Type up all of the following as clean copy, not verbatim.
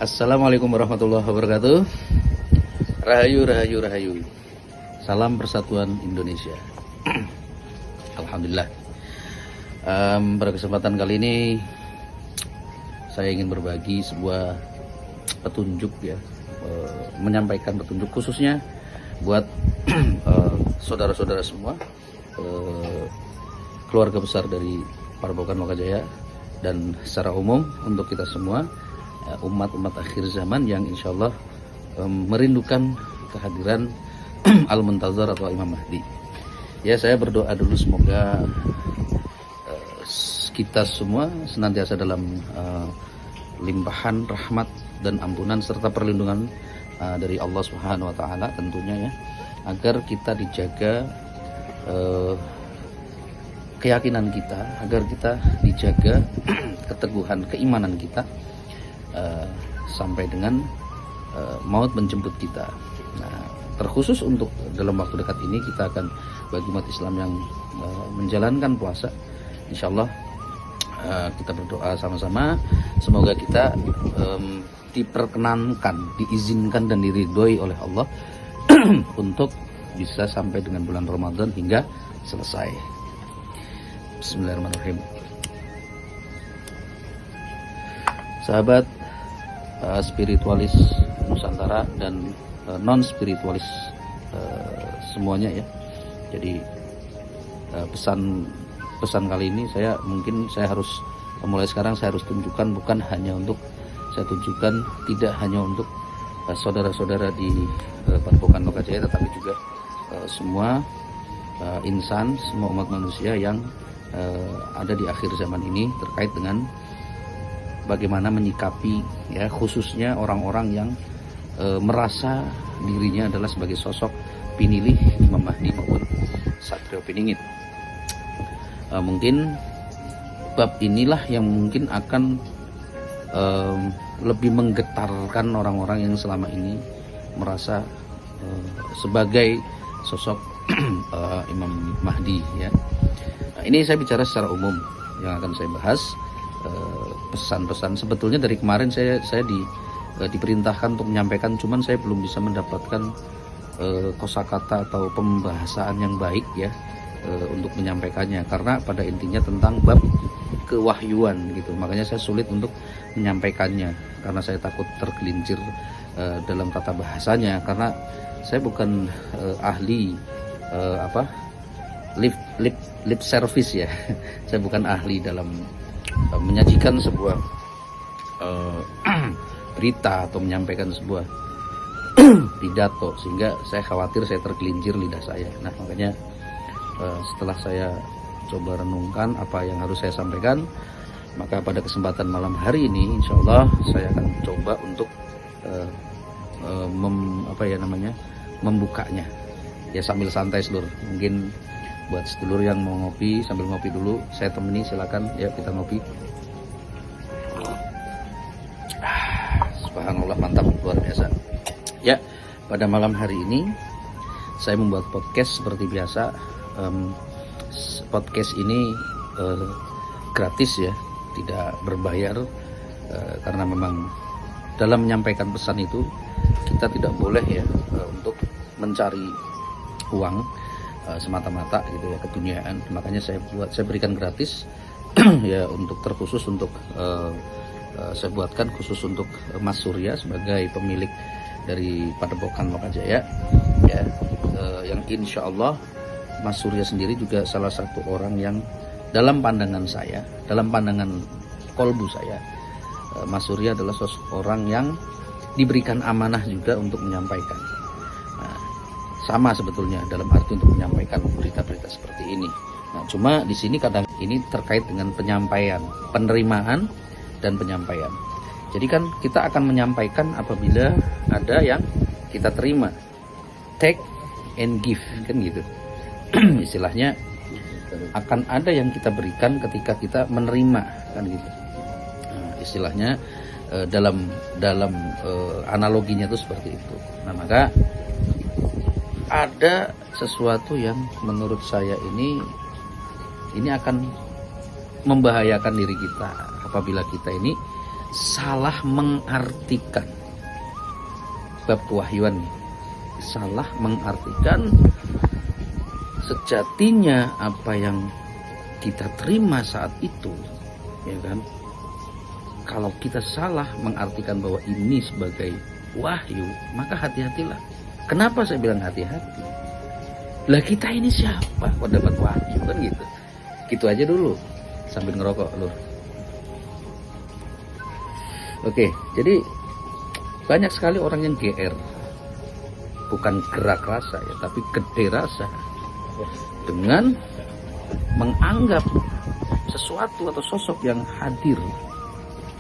Assalamualaikum warahmatullahi wabarakatuh. Rahayu, rahayu, rahayu. Salam persatuan Indonesia. Alhamdulillah. Pada kesempatan kali ini saya ingin berbagi sebuah petunjuk ya, menyampaikan petunjuk khususnya buat saudara-saudara semua, keluarga besar dari Padepokan Lokajaya, dan secara umum untuk kita semua, umat-umat akhir zaman yang insya Allah merindukan kehadiran Al-Muntazar atau Imam Mahdi. Ya, saya berdoa dulu semoga kita semua senantiasa dalam limpahan rahmat dan ampunan serta perlindungan dari Allah Subhanahu wa taala tentunya ya, agar kita dijaga keyakinan kita, agar kita dijaga keteguhan keimanan kita sampai dengan maut menjemput kita. Nah, terkhusus untuk dalam waktu dekat ini kita akan bagi umat Islam yang menjalankan puasa, insya Allah kita berdoa sama-sama semoga kita diperkenankan, diizinkan dan diridhoi oleh Allah untuk bisa sampai dengan bulan Ramadan hingga selesai. Bismillahirrahmanirrahim. Sahabat spiritualis Nusantara dan non spiritualis semuanya ya. Jadi pesan kali ini saya harus mulai sekarang saya harus tunjukkan, bukan hanya untuk saya tunjukkan, tidak hanya untuk saudara-saudara di Padepokan Lokajaya, tetapi juga semua insan, semua umat manusia yang ada di akhir zaman ini terkait dengan bagaimana menyikapi ya, khususnya orang-orang yang merasa dirinya adalah sebagai sosok pinilih Imam Mahdi maupun Satrio Piningit. Mungkin bab inilah yang mungkin akan lebih menggetarkan orang-orang yang selama ini merasa sebagai sosok Imam Mahdi ya. Nah, ini saya bicara secara umum yang akan saya bahas. Pesan-pesan sebetulnya dari kemarin saya diperintahkan untuk menyampaikan, cuman saya belum bisa mendapatkan kosakata atau pembahasan yang baik ya untuk menyampaikannya, karena pada intinya tentang bab kewahyuan gitu, makanya saya sulit untuk menyampaikannya karena saya takut tergelincir dalam tata bahasanya, karena saya bukan ahli lip service ya. Saya bukan ahli dalam menyajikan sebuah berita atau menyampaikan sebuah pidato, sehingga saya khawatir saya tergelincir lidah saya. Nah, makanya setelah saya coba renungkan apa yang harus saya sampaikan, maka pada kesempatan malam hari ini insya Allah saya akan coba untuk membukanya ya, sambil santai sedulur. Mungkin buat sedulur yang mau ngopi, sambil ngopi dulu saya temani, silakan ya, kita ngopi. Subhanallah, mantap, luar biasa ya. Pada malam hari ini saya membuat podcast seperti biasa. Podcast ini gratis ya, tidak berbayar, karena memang dalam menyampaikan pesan itu kita tidak boleh ya untuk mencari uang semata-mata gitu ya, keduniaan. Makanya saya berikan gratis ya, untuk terkhusus untuk saya buatkan khusus untuk Mas Surya sebagai pemilik dari Padepokan Lokajaya ya, yang insya Allah Mas Surya sendiri juga salah satu orang yang dalam pandangan saya, dalam pandangan kolbu saya, Mas Surya adalah sosok orang yang diberikan amanah juga untuk menyampaikan. Sama sebetulnya dalam arti untuk menyampaikan berita-berita seperti ini. Nah, cuma di sini kadang ini terkait dengan penyampaian, penerimaan dan penyampaian. Jadi kan kita akan menyampaikan apabila ada yang kita terima, take and give kan gitu. Istilahnya akan ada yang kita berikan ketika kita menerima kan gitu. Nah, istilahnya dalam analoginya itu seperti itu. Nah, maka ada sesuatu yang menurut saya ini akan membahayakan diri kita apabila kita ini salah mengartikan bab kewahyuan nih. Salah mengartikan sejatinya apa yang kita terima saat itu, ya kan? Kalau kita salah mengartikan bahwa ini sebagai wahyu, maka hati-hatilah. Kenapa saya bilang hati-hati? Lah kita ini siapa kok dapat wahyu, kan gitu. Gitu aja dulu sambil ngerokok lu. Oke, jadi banyak sekali orang yang GR. Bukan gerak rasa ya, tapi gede rasa. Dengan menganggap sesuatu atau sosok yang hadir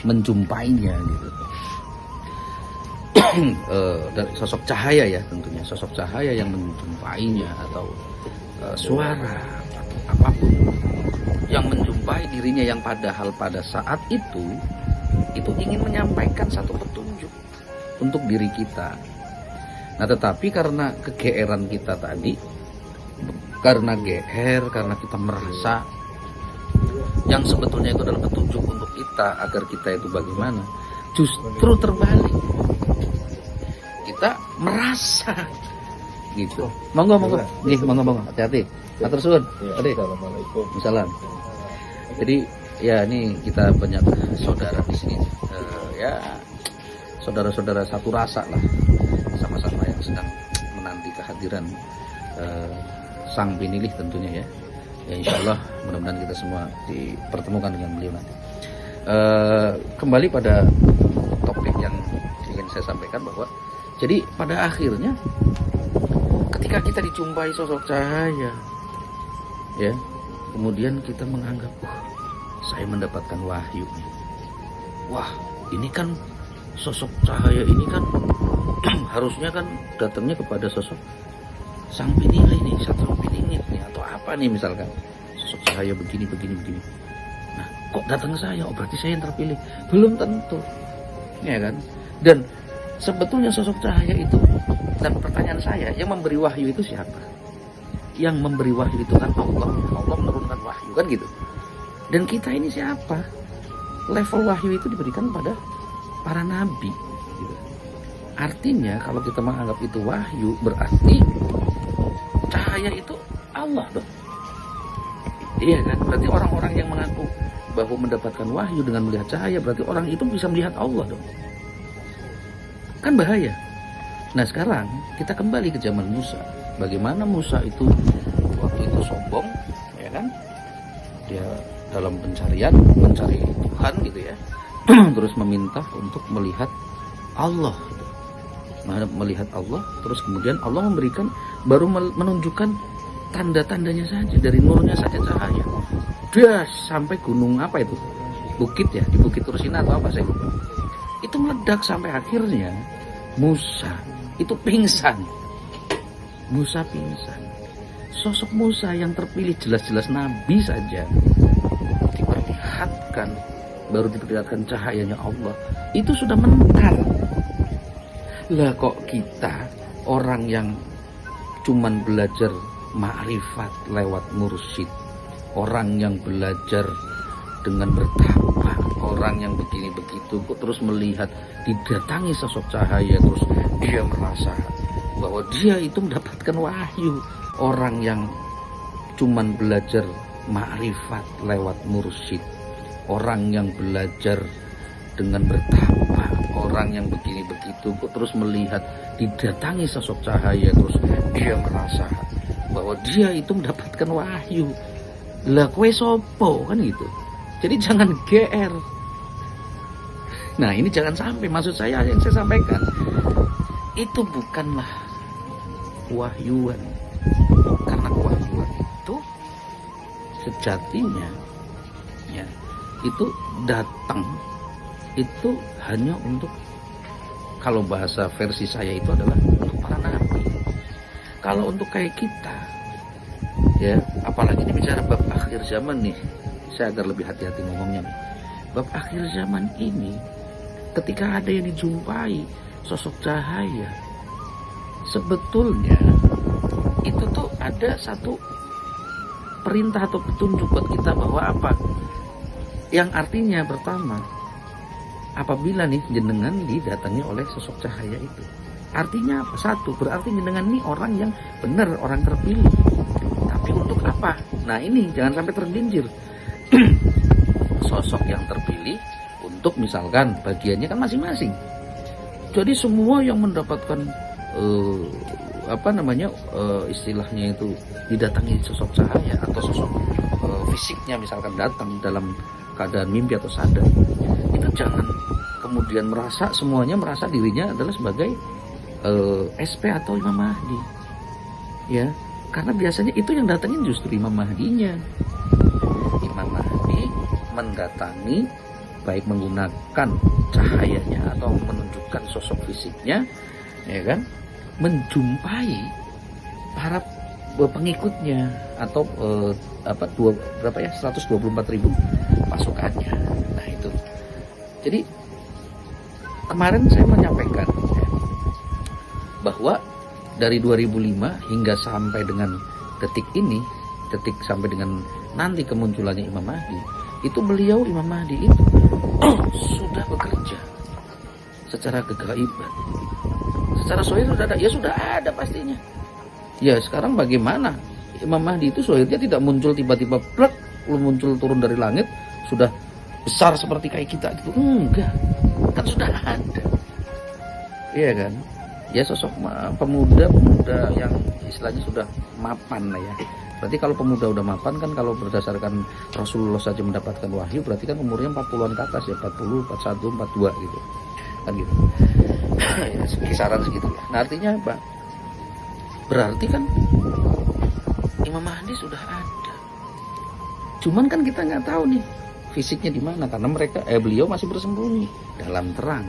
menjumpainya gitu. Dari sosok cahaya ya tentunya, sosok cahaya yang menjumpainya atau suara atau apapun yang menjumpai dirinya yang padahal pada saat itu ingin menyampaikan satu petunjuk untuk diri kita. Nah tetapi karena kegeeran kita tadi, karena GR, karena kita merasa yang sebetulnya itu adalah petunjuk untuk kita agar kita itu bagaimana, justru terbalik. Kita merasa gitu. Monggo, nih monggo, hati-hati. Matur suwun. Assalamualaikum. Salam. Jadi ya ini kita banyak saudara di sini, ya saudara-saudara satu rasa lah, sama-sama yang sedang menanti kehadiran sang pinilih tentunya ya. Ya insya Allah mudah-mudahan kita semua dipertemukan dengan beliau nanti. Kembali pada topik yang ingin saya sampaikan bahwa jadi pada akhirnya ketika kita dijumpai sosok cahaya ya, kemudian kita menganggap saya mendapatkan wahyu. Wah ini kan sosok cahaya ini kan harusnya kan datangnya kepada sosok sang pinilih nih, satu piningit nih atau apa nih misalkan, sosok cahaya begini. Nah kok datang ke saya? Oh berarti saya yang terpilih? Belum tentu, ya kan? Dan sebetulnya sosok cahaya itu, dan pertanyaan saya, yang memberi wahyu itu siapa? Yang memberi wahyu itu kan Allah. Allah menurunkan wahyu kan gitu. Dan kita ini siapa? Level wahyu itu diberikan pada para nabi gitu. Artinya kalau kita menganggap itu wahyu, berarti cahaya itu Allah dong. Iya kan? Berarti orang-orang yang mengaku bahwa mendapatkan wahyu dengan melihat cahaya, berarti orang itu bisa melihat Allah dong. Kan bahaya. Nah sekarang kita kembali ke zaman Musa. Bagaimana Musa itu waktu itu sombong, ya kan? Dia dalam pencarian, mencari Tuhan gitu ya. Terus meminta untuk melihat Allah. Melihat Allah, terus kemudian Allah memberikan, baru menunjukkan tanda-tandanya saja, dari nurnya saja cahaya. Das sampai gunung apa itu? Bukit ya, di Bukit Tursina atau apa saya lupa. Itu meledak sampai akhirnya Musa itu pingsan. Musa pingsan. Sosok Musa yang terpilih jelas-jelas nabi saja diperlihatkan, baru diperlihatkan cahayanya Allah, itu sudah mental. Lah kok kita orang yang cuman belajar ma'rifat lewat mursyid, orang yang belajar dengan bertapa, orang yang begini begitu, kok terus melihat didatangi sosok cahaya, terus dia merasa bahwa dia itu mendapatkan wahyu. Orang yang cuman belajar ma'rifat lewat mursyid, orang yang belajar dengan bertapa, orang yang begini begitu, kok terus melihat didatangi sosok cahaya, terus dia merasa bahwa dia itu mendapatkan wahyu. Lah kowe sopo kan gitu. Jadi jangan GR. Nah ini jangan sampai, maksud saya yang saya sampaikan itu bukanlah wahyuan, karena wahyuan itu sejatinya ya itu datang itu hanya untuk, kalau bahasa versi saya itu adalah untuk para nabi. Kalau untuk kayak kita ya, apalagi ini bicara bab akhir zaman nih, saya agar lebih hati-hati ngomongnya nih. Bab akhir zaman ini, ketika ada yang dijumpai sosok cahaya, sebetulnya itu tuh ada satu perintah atau petunjuk buat kita bahwa apa? Yang artinya pertama, apabila nih jenengan didatangi oleh sosok cahaya itu. Artinya apa? Satu, berarti jenengan ini orang yang benar, orang terpilih. Tapi untuk apa? Nah ini jangan sampai tergelincir. Sosok yang terpilih untuk misalkan bagiannya kan masing-masing. Jadi semua yang mendapatkan istilahnya itu didatangi sosok cahaya atau sosok fisiknya misalkan datang dalam keadaan mimpi atau sadar, itu jangan kemudian semuanya merasa dirinya adalah sebagai SP atau Imam Mahdi, ya, karena biasanya itu yang datangin justru Imam Mahdinya. Imam Mahdi mendatangi baik menggunakan cahayanya atau menunjukkan sosok fisiknya, ya kan, menjumpai para pengikutnya atau 124.000 pasukannya. Nah itu. Jadi kemarin saya menyampaikan ya, bahwa dari 2005 hingga sampai dengan detik sampai dengan nanti kemunculannya Imam Mahdi, itu Imam Mahdi itu sudah bekerja secara kegaiban. Secara zahir sudah ada, ya sudah ada pastinya. Ya sekarang bagaimana Imam Mahdi itu zahirnya tidak muncul tiba-tiba plek muncul turun dari langit sudah besar seperti kayak kita gitu, enggak, kan sudah ada, iya kan? Ya sosok pemuda yang istilahnya sudah mapan lah ya. Berarti kalau pemuda udah mapan kan, kalau berdasarkan Rasulullah saja mendapatkan wahyu, berarti kan umurnya 40-an ke atas ya, 40, 41, 42 gitu kan gitu. Ya, kisaran segitu ya. Nah artinya apa? Berarti kan Imam Mahdi sudah ada. Cuman kan kita nggak tahu nih fisiknya di mana, karena beliau masih bersembunyi dalam terang.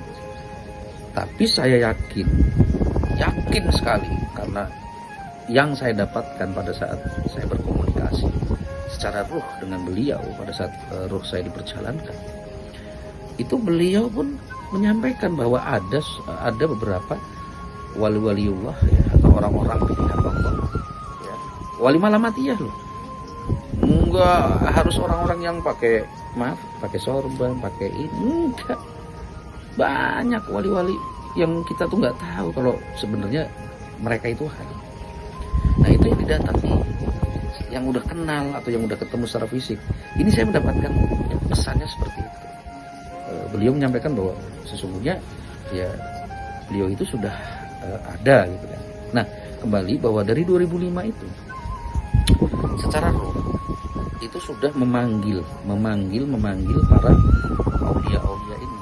Tapi saya yakin sekali, karena yang saya dapatkan pada saat saya berkomunikasi secara ruh dengan beliau pada saat ruh saya diperjalankan, itu beliau pun menyampaikan bahwa ada beberapa wali-waliullah ya, atau orang-orang pilihan Allah ya, wali malamatiyah loh, enggak harus orang-orang yang pakai sorban, pakai ini, enggak. Banyak wali-wali yang kita tuh nggak tahu kalau sebenarnya mereka itu wali. Nah itu yang didatangi, yang udah kenal atau yang udah ketemu secara fisik. Ini saya mendapatkan pesannya seperti itu. Beliau menyampaikan bahwa sesungguhnya ya beliau itu sudah ada gitu kan. Nah kembali bahwa dari 2005 itu secara roh itu sudah memanggil para aulia ini,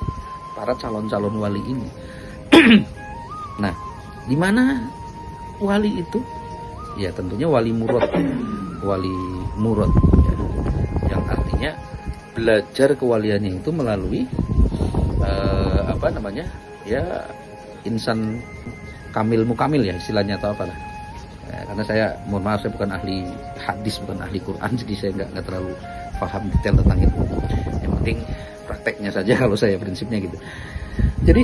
para calon-calon wali ini. Nah, di mana wali itu? Ya tentunya wali murad ya, yang artinya belajar kewaliannya itu melalui ya insan kamil mukamil ya istilahnya atau apalah. Karena saya mohon maaf, saya bukan ahli hadis, bukan ahli Quran, jadi saya nggak terlalu paham detail tentang itu. Yang penting prakteknya saja kalau saya, prinsipnya gitu. Jadi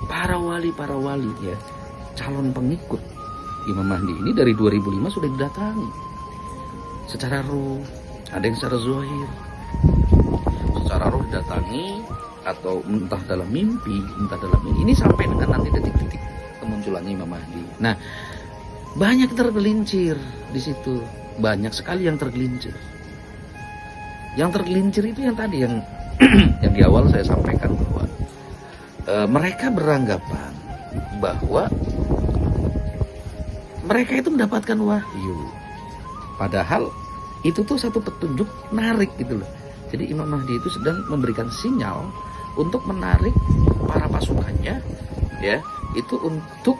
para wali ya, calon pengikut Imam Mahdi ini dari 2005 sudah didatangi secara ruh, ada yang secara zahir. Secara ruh didatangi atau entah dalam mimpi, ini sampai dengan nanti detik-detik kemunculannya Imam Mahdi. Nah, banyak tergelincir di situ, banyak sekali yang tergelincir. Yang tergelincir itu yang tadi yang yang di awal saya sampaikan bahwa mereka beranggapan bahwa mereka itu mendapatkan wahyu. Padahal itu tuh satu petunjuk narik gitu loh. Jadi Imam Mahdi itu sedang memberikan sinyal untuk menarik para pasukannya ya, itu untuk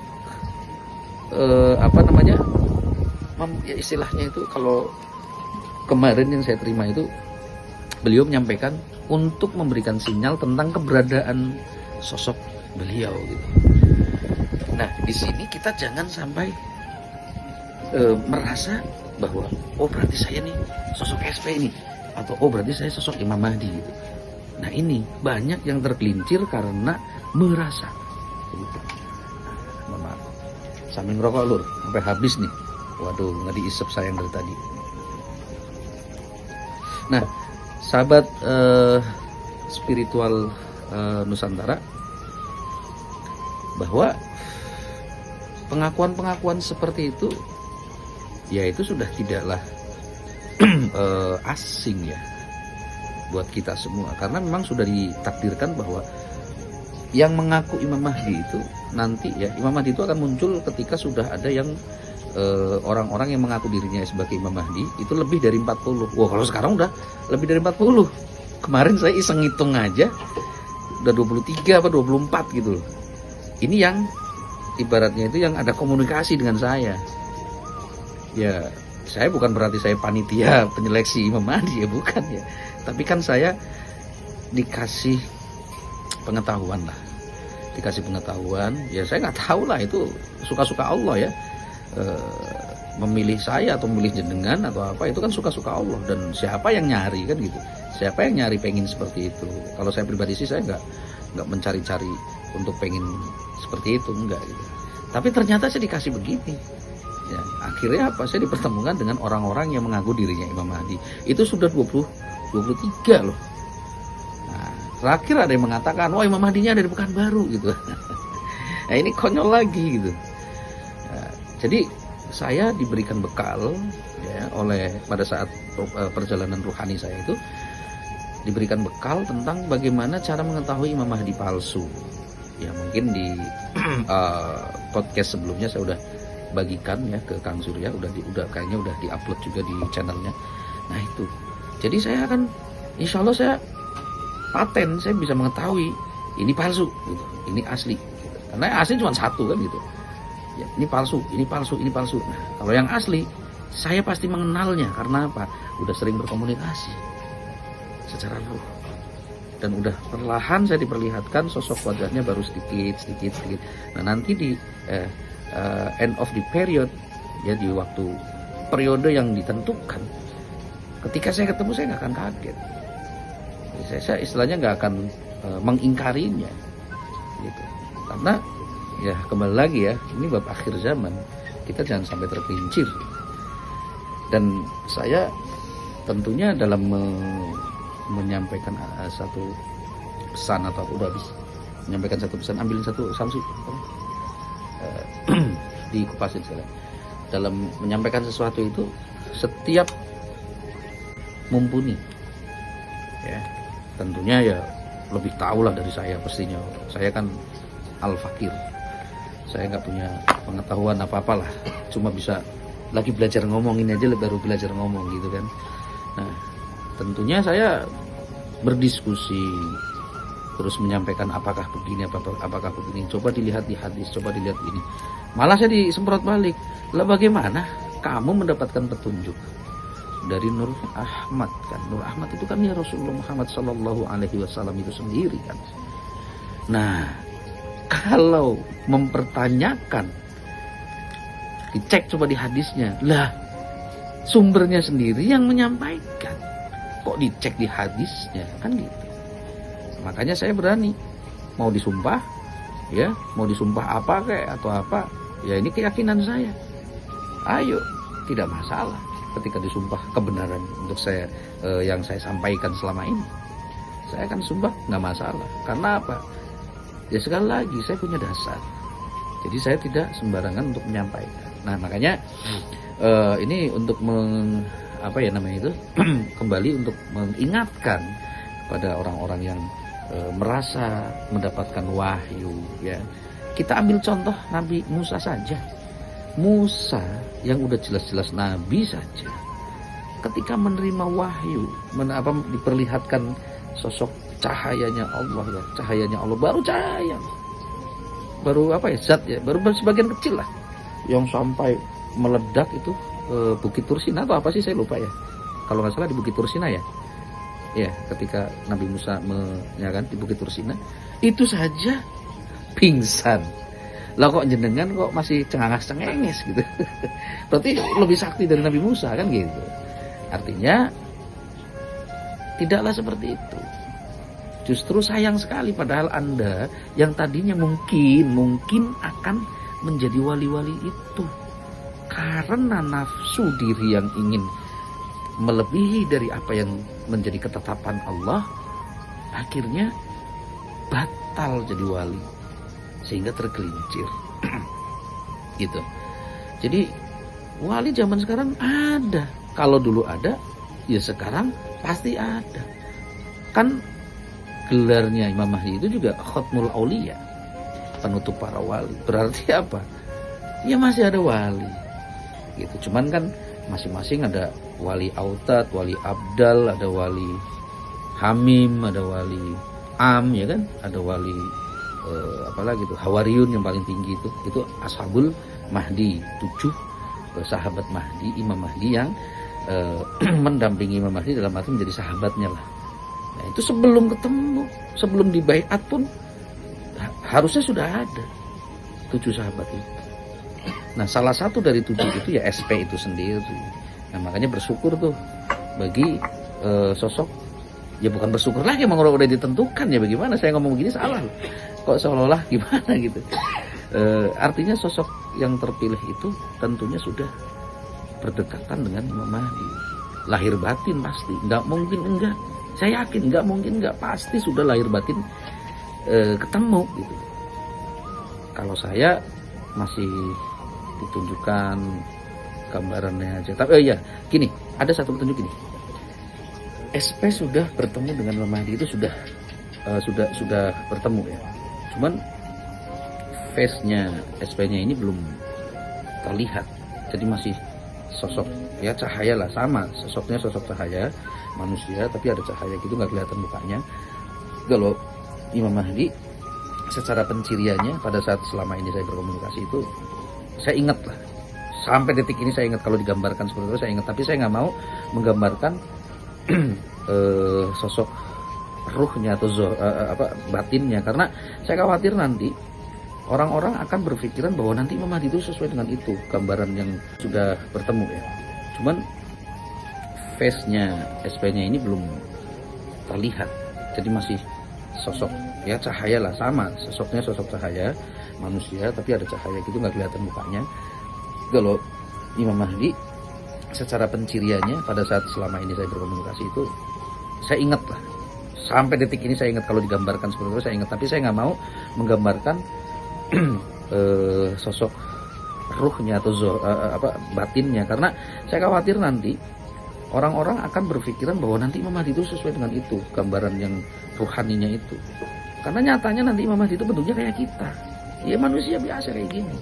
ya istilahnya itu kalau kemarin yang saya terima itu beliau menyampaikan untuk memberikan sinyal tentang keberadaan sosok beliau gitu. Nah di sini kita jangan sampai merasa bahwa oh berarti saya nih sosok SP ini, atau oh berarti saya sosok Imam Mahdi gitu. Nah ini banyak yang tergelincir karena merasa gitu. Mohon maaf, sambil ngerokok lur sampai habis nih. Waduh, nggak diisep sayang dari tadi. Nah sahabat spiritual Nusantara, bahwa pengakuan-pengakuan seperti itu ya itu sudah tidaklah asing ya buat kita semua, karena memang sudah ditakdirkan bahwa yang mengaku Imam Mahdi itu nanti ya, Imam Mahdi itu akan muncul ketika sudah ada yang orang-orang yang mengaku dirinya sebagai Imam Mahdi itu lebih dari 40. Wah, kalau sekarang udah lebih dari 40. Kemarin saya iseng ngitung aja udah 23 apa 24 gitu loh. Ini yang ibaratnya itu yang ada komunikasi dengan saya. Ya, saya bukan berarti saya panitia penyeleksi Imam Mahdi ya, bukan ya. Tapi kan saya dikasih pengetahuan lah, dikasih pengetahuan. Ya saya nggak tahu lah, itu suka-suka Allah ya. Memilih saya atau memilih jenengan atau apa itu kan suka-suka Allah, dan siapa yang nyari kan gitu. Siapa yang nyari pengen seperti itu? Kalau saya pribadi sih saya nggak mencari-cari untuk pengen seperti itu, enggak gitu. Tapi ternyata saya dikasih begini. Ya, akhirnya apa? Saya dipertemukan dengan orang-orang yang mengaku dirinya Imam Mahdi. Itu sudah 23 loh. Nah, terakhir ada yang mengatakan, wah Imam Mahdinya ada di Pekanbaru gitu. Nah, ini konyol lagi gitu. Nah, jadi saya diberikan bekal ya oleh pada saat perjalanan ruhani saya itu, diberikan bekal tentang bagaimana cara mengetahui Imam Mahdi palsu. Ya mungkin di podcast sebelumnya saya udah bagikan ya ke Kang Surya, udah kayaknya udah diupload juga di channelnya. Nah itu, jadi saya akan, insya Allah saya paten, saya bisa mengetahui ini palsu, gitu, ini asli. Gitu. Karena asli cuma satu kan gitu. Ya, ini palsu, ini palsu, ini palsu. Nah, kalau yang asli, saya pasti mengenalnya karena apa? Udah sering berkomunikasi secara ruh, dan udah perlahan saya diperlihatkan sosok wajahnya baru sedikit. Nah nanti di end of the period ya, di waktu periode yang ditentukan, ketika saya ketemu saya nggak akan kaget. Saya istilahnya nggak akan mengingkarinya gitu, karena ya kembali lagi ya, ini bab akhir zaman, kita jangan sampai tergelincir. Dan saya tentunya dalam menyampaikan satu pesan, atau udah habis menyampaikan satu pesan, ambilin satu samsi dikupasin sekali. Dalam menyampaikan sesuatu itu setiap mumpuni ya, tentunya ya lebih tahu lah dari saya pastinya. Saya kan al-fakir, saya nggak punya pengetahuan apa-apalah, cuma bisa lagi belajar ngomongin aja, baru belajar ngomong gitu kan. Nah tentunya saya berdiskusi, terus menyampaikan apakah begini, apakah begini, coba dilihat di hadis, coba dilihat ini. Malah saya disemprot balik, lah bagaimana kamu mendapatkan petunjuk dari Nur Ahmad kan? Nur Ahmad itu kan ya Rasulullah Muhammad SAW itu sendiri kan. Nah kalau mempertanyakan, dicek coba di hadisnya, lah sumbernya sendiri yang menyampaikan, kok dicek di hadisnya kan gitu. Makanya saya berani, mau disumpah ya, mau disumpah apa kayak atau apa ya, ini keyakinan saya, ayo, tidak masalah ketika disumpah kebenaran untuk saya yang saya sampaikan selama ini, saya akan sumpah nggak masalah. Karena apa? Ya sekali lagi saya punya dasar, jadi saya tidak sembarangan untuk menyampaikan. Nah makanya ini untuk kembali untuk mengingatkan pada orang-orang yang merasa mendapatkan wahyu ya. Kita ambil contoh Nabi Musa saja. Musa yang udah jelas-jelas nabi saja, ketika menerima wahyu, diperlihatkan sosok cahayanya Allah ya, cahayanya Allah, baru cahaya, baru zat ya, baru sebagian kecil lah yang sampai meledak itu Bukit Tursina atau apa sih saya lupa ya, kalau nggak salah di Bukit Tursina ya, ketika Nabi Musa di Bukit Tursina itu saja pingsan. Lah kok jenengan kok masih cengenges gitu. Berarti lebih sakti dari Nabi Musa kan gitu. Artinya tidaklah seperti itu. Justru sayang sekali, padahal Anda yang tadinya mungkin akan menjadi wali-wali itu, karena nafsu diri yang ingin melebihi dari apa yang menjadi ketetapan Allah, akhirnya batal jadi wali sehingga tergelincir. Gitu. Jadi wali zaman sekarang ada. Kalau dulu ada, ya sekarang pasti ada. Kan gelarnya Imam Mahdi itu juga Khatmul Auliya, penutup para wali. Berarti apa? Ya masih ada wali. Gitu. Cuman kan masing-masing ada wali Autad, wali Abdal, ada wali Hamim, ada wali Am, ya kan? Ada wali apalagi itu Hawariyun yang paling tinggi itu Ashabul Mahdi, 7 sahabat Mahdi, Imam Mahdi yang mendampingi Imam Mahdi dalam arti menjadi sahabatnya lah. Nah, itu sebelum ketemu, sebelum dibaiat pun harusnya sudah ada 7 sahabat itu. Nah, salah satu dari 7 itu ya SP itu sendiri. Nah, makanya bersyukur tuh bagi sosok, ya bukan bersyukur lagi, emang udah ditentukan, ya bagaimana saya ngomong begini salah loh. Kok seolah-olah gimana gitu. Artinya sosok yang terpilih itu tentunya sudah berdekatan dengan Imam Mahdi. Lahir batin pasti, nggak mungkin enggak. Saya yakin nggak mungkin enggak, pasti sudah lahir batin ketemu gitu. Kalau saya masih ditunjukkan gambarannya aja. Tapi iya, gini, ada satu petunjuk gini. SP sudah bertemu dengan Imam Mahdi itu sudah bertemu ya. Cuman face-nya SP-nya ini belum terlihat. Jadi masih sosok ya cahaya lah, sama sosoknya sosok cahaya manusia, tapi ada cahaya gitu, nggak kelihatan mukanya. Kalau Imam Mahdi secara penciriannya pada saat selama ini saya berkomunikasi itu, saya ingat lah, sampai detik ini saya ingat. Kalau digambarkan seperti itu saya ingat, tapi saya nggak mau menggambarkan sosok ruhnya atau batinnya, karena saya khawatir nanti orang-orang akan berpikiran bahwa nanti Imam Mahdi itu sesuai dengan itu gambaran yang sudah bertemu ya. Cuman face-nya SP-nya ini belum terlihat, jadi masih sosok ya cahaya lah, sama sosoknya sosok cahaya manusia, tapi ada cahaya gitu, nggak kelihatan mukanya. Kalau Imam Mahdi secara penciriannya pada saat selama ini saya berkomunikasi itu, saya ingat lah, sampai detik ini saya ingat. Kalau digambarkan seperti itu saya ingat, tapi saya nggak mau menggambarkan sosok ruhnya atau batinnya, karena saya khawatir nanti orang-orang akan berpikiran bahwa nanti Imam Mahdi itu sesuai dengan itu gambaran yang ruhaninya itu. Karena nyatanya nanti Imam Mahdi itu bentuknya kayak kita, ya manusia biasa kayak gini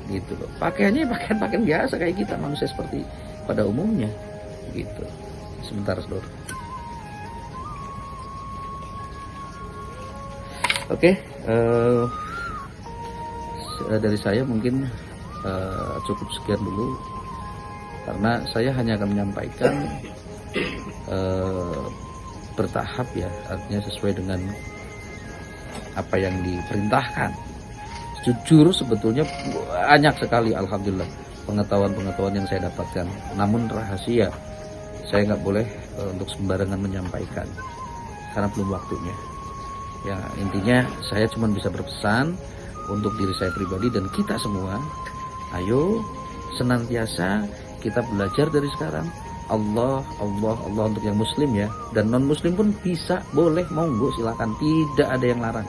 gitu loh. Pakaiannya pakaian biasa kayak kita, manusia seperti pada umumnya gitu. Sebentar saudara. Oke, dari saya mungkin cukup sekian dulu, karena saya hanya akan menyampaikan bertahap ya, artinya sesuai dengan apa yang diperintahkan. Jujur sebetulnya banyak sekali alhamdulillah pengetahuan-pengetahuan yang saya dapatkan, namun rahasia, saya nggak boleh untuk sembarangan menyampaikan karena belum waktunya. Ya intinya saya cuma bisa berpesan untuk diri saya pribadi dan kita semua, ayo senantiasa kita belajar dari sekarang. Allah untuk yang muslim ya, dan non muslim pun bisa, boleh, monggo silakan, tidak ada yang larang.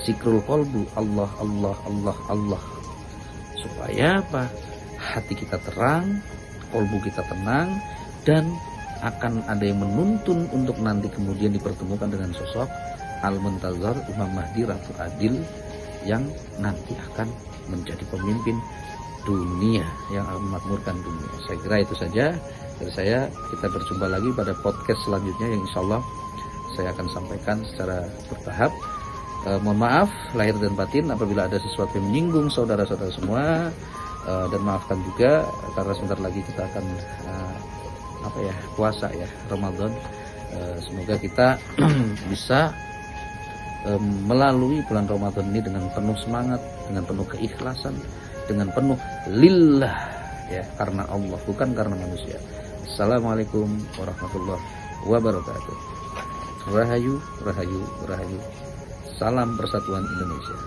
Zikrul qalbu Allah, supaya apa? Hati kita terang, qalbu kita tenang, dan akan ada yang menuntun untuk nanti kemudian dipertemukan dengan sosok Al-Muntazar Imam Mahdi Ratu Adil yang nanti akan menjadi pemimpin dunia, yang akan memakmurkan dunia. Saya kira itu saja dari saya. Kita berjumpa lagi pada podcast selanjutnya yang insya Allah saya akan sampaikan secara bertahap. Mohon maaf lahir dan batin apabila ada sesuatu yang menyinggung saudara-saudara semua, dan maafkan juga karena sebentar lagi kita akan puasa ya, Ramadan. Semoga kita bisa melalui bulan Ramadan ini dengan penuh semangat, dengan penuh keikhlasan, dengan penuh lillah ya, karena Allah, bukan karena manusia. Assalamualaikum warahmatullahi wabarakatuh. Rahayu, rahayu, rahayu. Salam Persatuan Indonesia.